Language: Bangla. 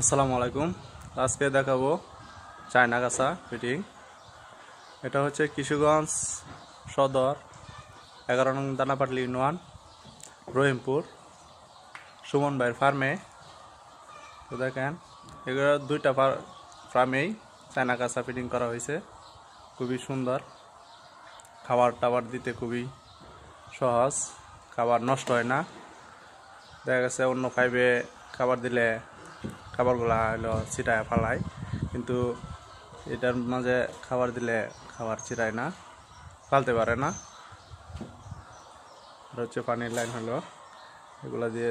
আসসালামু আলাইকুম। আজকে দেখাবো চায়না কাঁচা ফিটিং। এটা হচ্ছে কিশোরগঞ্জ সদর 11 নং দানাপাটলি ইউনিয়ন রহিমপুর সুমন ভাইয়ের ফার্মে। তো দেখেন এগুলো দুইটা ফার্মেই চায়না কাঁচা ফিটিং করা হয়েছে। খুবই সুন্দর, খাবার টাবার দিতে খুবই সহজ, খাবার নষ্ট হয় না। দেখা গেছে অন্য পাইপে খাবার দিলে খাবারগুলা হলো ছিটায় ফালায়, কিন্তু এটার মাঝে খাবার দিলে খাবার ছিটায় না, ফালতে পারে না। এটা হচ্ছে পানির লাইন, হলো এগুলা দিয়ে